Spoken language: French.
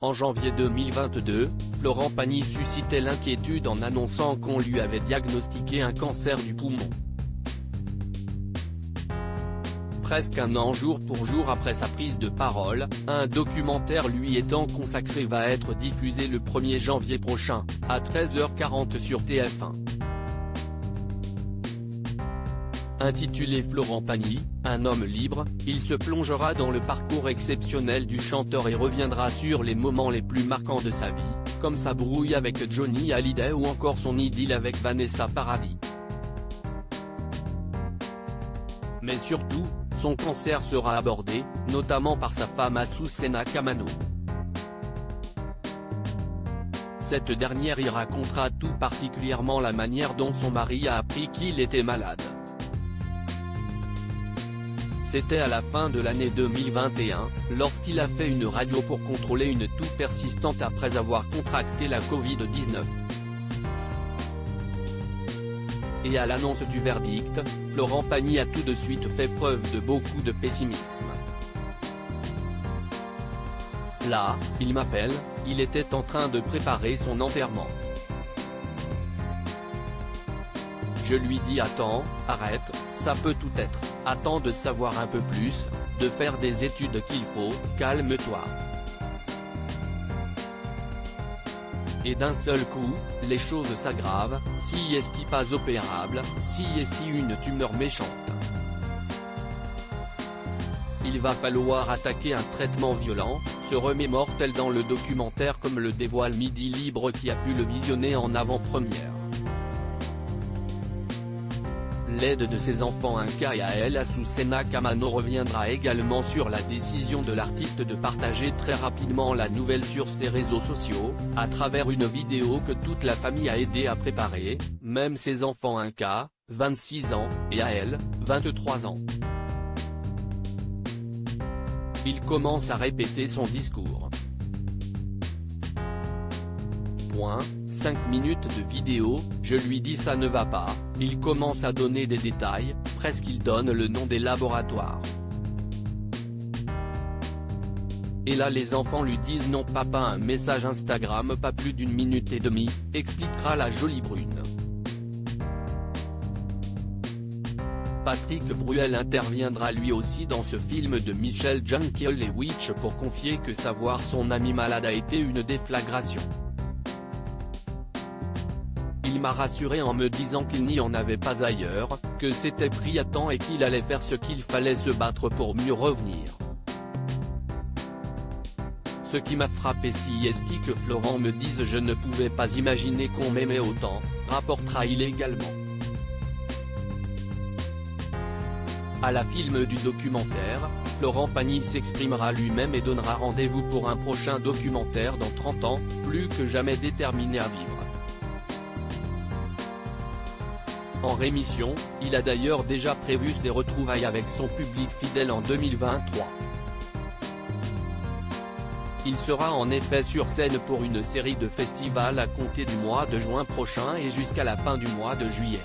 En janvier 2022, Florent Pagny suscitait l'inquiétude en annonçant qu'on lui avait diagnostiqué un cancer du poumon. Presque un an jour pour jour après sa prise de parole, un documentaire lui étant consacré va être diffusé le 1er janvier prochain, à 13h40 sur TF1. Intitulé Florent Pagny, un homme libre, il se plongera dans le parcours exceptionnel du chanteur et reviendra sur les moments les plus marquants de sa vie, comme sa brouille avec Johnny Hallyday ou encore son idylle avec Vanessa Paradis. Mais surtout, son cancer sera abordé, notamment par sa femme Azucena Kamano. Cette dernière y racontera tout particulièrement la manière dont son mari a appris qu'il était malade. C'était à la fin de l'année 2021, lorsqu'il a fait une radio pour contrôler une toux persistante après avoir contracté la Covid-19. Et à l'annonce du verdict, Florent Pagny a tout de suite fait preuve de beaucoup de pessimisme. Là, il m'appelle, il était en train de préparer son enterrement. Je lui dis attends, arrête, ça peut tout être, attends de savoir un peu plus, de faire des études qu'il faut, calme-toi. Et d'un seul coup, les choses s'aggravent, si est-il pas opérable, si est-il une tumeur méchante. Il va falloir attaquer un traitement violent, se remémore-t-elle dans le documentaire comme le dévoile Midi Libre qui a pu le visionner en avant-première. L'aide de ses enfants Inca et Yael Azucena Kamano reviendra également sur la décision de l'artiste de partager très rapidement la nouvelle sur ses réseaux sociaux, à travers une vidéo que toute la famille a aidé à préparer, même ses enfants Inca, 26 ans, et Yael, 23 ans. Il commence à répéter son discours. 5 minutes de vidéo, je lui dis ça ne va pas, il commence à donner des détails, presque il donne le nom des laboratoires. Et là les enfants lui disent non papa, un message Instagram pas plus d'1 minute et demie, expliquera la jolie brune. Patrick Bruel interviendra lui aussi dans ce film de Michel Jankelewicz pour confier que savoir son ami malade a été une déflagration. Il m'a rassuré en me disant qu'il n'y en avait pas ailleurs, que c'était pris à temps et qu'il allait faire ce qu'il fallait, se battre pour mieux revenir. Ce qui m'a frappé si est que Florent me dise je ne pouvais pas imaginer qu'on m'aimait autant, rapportera-il également. À la film du documentaire, Florent Pagny s'exprimera lui-même et donnera rendez-vous pour un prochain documentaire dans 30 ans, plus que jamais déterminé à vivre. En rémission, il a d'ailleurs déjà prévu ses retrouvailles avec son public fidèle en 2023. Il sera en effet sur scène pour une série de festivals à compter du mois de juin prochain et jusqu'à la fin du mois de juillet.